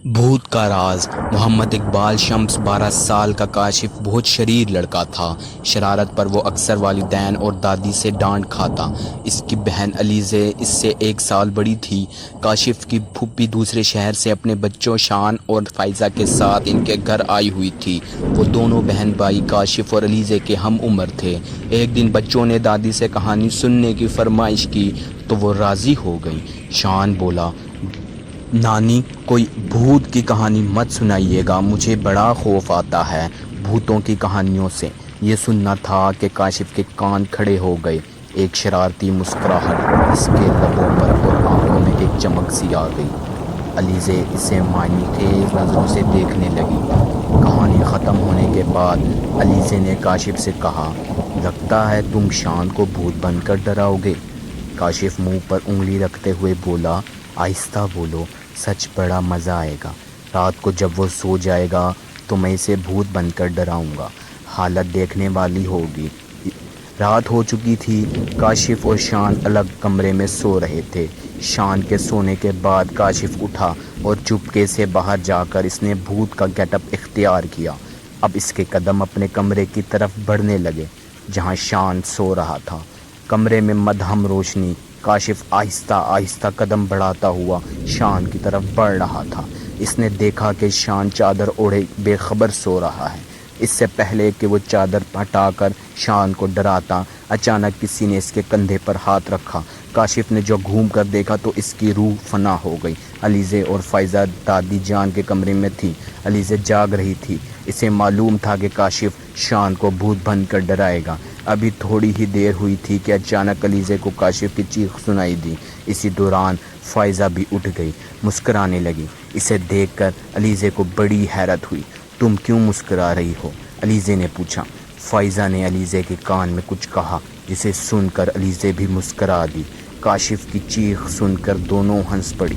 भूत का राज। मोहम्मद इकबाल शम्स 12 साल का काशिफ बहुत शरीर लड़का था। शरारत पर वो अक्सर वालिदैन और दादी से डांट खाता। इसकी बहन अलीज़े इससे 1 साल बड़ी थी। काशिफ की फूफी दूसरे शहर से अपने बच्चों शान और फ़ायज़ा के साथ इनके घर आई हुई थी। वो दोनों बहन भाई काशिफ और अलीज़े के हम उम्र थे। एक दिन बच्चों ने दादी से कहानी सुनने की फरमाइश की तो वो राज़ी हो गई। शान बोला, नानी, कोई भूत की कहानी मत सुनाइएगा, मुझे बड़ा खौफ आता है भूतों की कहानियों से। ये सुनना था कि काशिफ के कान खड़े हो गए। एक शरारती मुस्कुराहट इसके लबों पर और आंखों में एक चमक सी आ गई। अलीज़े इसे मायने खेज नज़रों से देखने लगी। कहानी ख़त्म होने के बाद अलीज़े ने काशिफ से कहा, लगता है तुम शान को भूत बनकर डराओगे। काशिफ मुंह पर उंगली रखते हुए बोला, आहिस्ता बोलो, सच बड़ा मज़ा आएगा। रात को जब वो सो जाएगा तो मैं इसे भूत बनकर डराऊंगा। हालत देखने वाली होगी। रात हो चुकी थी। काशिफ और शान अलग कमरे में सो रहे थे। शान के सोने के बाद काशिफ उठा और चुपके से बाहर जाकर इसने भूत का गेटअप इख्तियार किया। अब इसके कदम अपने कमरे की तरफ बढ़ने लगे जहां शान सो रहा था। कमरे में मद्धम रोशनी। काशिफ आहिस्ता आहिस्ता कदम बढ़ाता हुआ शान की तरफ बढ़ रहा था। इसने देखा कि शान चादर ओढ़े बेखबर सो रहा है। इससे पहले कि वो चादर हटाकर शान को डराता, अचानक किसी ने इसके कंधे पर हाथ रखा। काशिफ ने जो घूम कर देखा तो इसकी रूह फना हो गई। अलीज़े और फ़ायज़ा दादी जान के कमरे में थी। अलीज़े जाग रही थी। इसे मालूम था कि काशिफ शान को भूत बनकर डराएगा। अभी थोड़ी ही देर हुई थी कि अचानक अलीज़े को काशिफ की चीख सुनाई दी। इसी दौरान फ़ायज़ा भी उठ गई, मुस्कराने लगी। इसे देखकर अलीज़े को बड़ी हैरत हुई। तुम क्यों मुस्करा रही हो? अलीज़े ने पूछा। फ़ायज़ा ने अलीज़े के कान में कुछ कहा जिसे सुनकर अलीज़े भी मुस्करा दी। काशिफ की चीख सुनकर दोनों हंस पड़ी,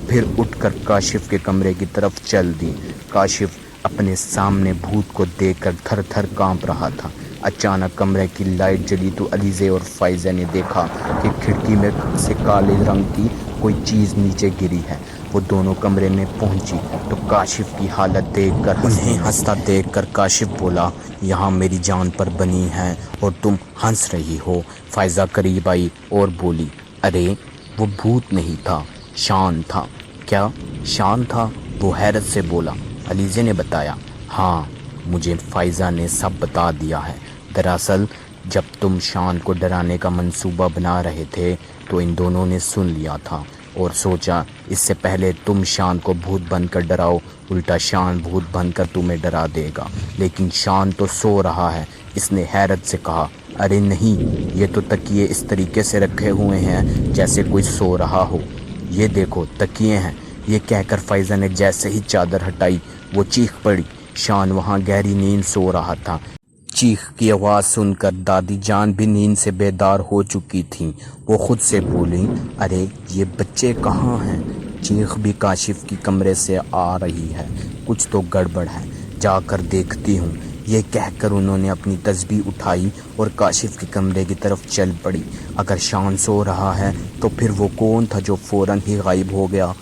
फिर उठकर काशिफ के कमरे की तरफ चल दी। काशिफ अपने सामने भूत को देखकर थर थर कांप रहा था। अचानक कमरे की लाइट जली तो अलीज़े और फ़ायज़ा ने देखा कि खिड़की में से काले रंग की कोई चीज़ नीचे गिरी है। वो दोनों कमरे में पहुंची तो काशिफ की हालत देखकर उन्हें हंसता देखकर काशिफ बोला, यहाँ मेरी जान पर बनी है और तुम हंस रही हो। फ़ायज़ा करीब आई और बोली, अरे वो भूत नहीं था, शान था। क्या शान था? वो हैरत से बोला। अलीज़े ने बताया, हाँ, मुझे फ़ायज़ा ने सब बता दिया है। दरअसल जब तुम शान को डराने का मंसूबा बना रहे थे तो इन दोनों ने सुन लिया था और सोचा इससे पहले तुम शान को भूत बनकर डराओ, उल्टा शान भूत बनकर तुम्हें डरा देगा। लेकिन शान तो सो रहा है। इसने हैरत से कहा, अरे नहीं, ये तो तकिए इस तरीके से रखे हुए हैं जैसे कोई सो रहा हो। ये देखो, तकिए हैं। ये कहकर फ़ायज़ा ने जैसे ही चादर हटाई वो चीख पड़ी। शान वहाँ गहरी नींद सो रहा था। चीख की आवाज़ सुनकर दादी जान भी नींद से बेदार हो चुकी थीं। वो खुद से बोली, अरे ये बच्चे कहाँ हैं? चीख भी काशिफ की कमरे से आ रही है। कुछ तो गड़बड़ है, जाकर देखती हूँ। ये कहकर उन्होंने अपनी तस्बीह उठाई और काशिफ के कमरे की तरफ चल पड़ी। अगर शान सो रहा है तो फिर वो कौन था जो फ़ौरन ही गायब हो गया?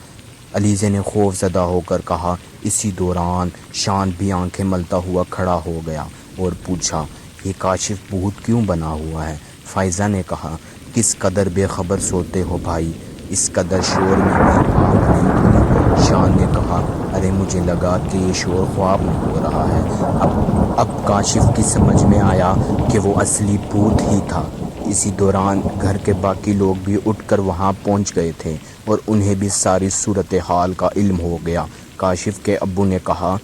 अलीज़े ने खौफज़दा होकर कहा। इसी दौरान शान भी आंखें मलता हुआ खड़ा हो गया और पूछा, ये काशिफ भूत क्यों बना हुआ है? फ़ायज़ा ने कहा, किस कदर बेखबर सोते हो भाई, इस कदर शोर में भी आँख नहीं खुली। शान ने कहा, अरे मुझे लगा कि ये शोर ख्वाब में हो रहा है। अब काशिफ की समझ में आया कि वो असली भूत ही था। इसी दौरान घर के बाकी लोग भी उठकर वहां पहुंच गए थे और उन्हें भी सारी सूरत हाल का इल्म हो गया। काशिफ के अब्बू ने कहा,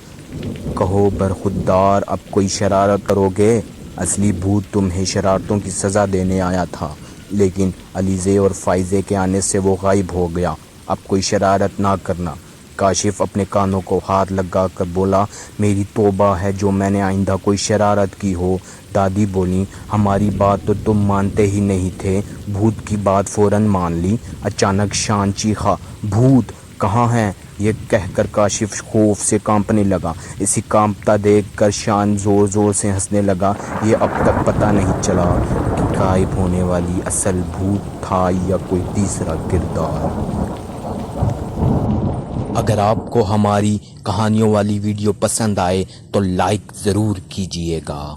कहो बरखुद्दार, अब कोई शरारत करोगे? असली भूत तुम्हें शरारतों की सज़ा देने आया था, लेकिन अलीज़े और फ़ायज़े के आने से वो गायब हो गया। अब कोई शरारत ना करना। काशिफ अपने कानों को हाथ लगा कर बोला, मेरी तौबा है जो मैंने आइंदा कोई शरारत की हो। दादी बोली, हमारी बात तो तुम मानते ही नहीं थे, भूत की बात फ़ौरन मान ली। अचानक शान चीखा, भूत कहाँ है? ये कहकर काशिफ खौफ से कांपने लगा। इसी कांपता देखकर शान ज़ोर ज़ोर से हंसने लगा। ये अब तक पता नहीं चला कि गायब होने वाली असल भूत था या कोई तीसरा किरदार। اگر آپ کو ہماری کہانیوں والی ویڈیو پسند آئے تو لائک ضرور کیجیے گا۔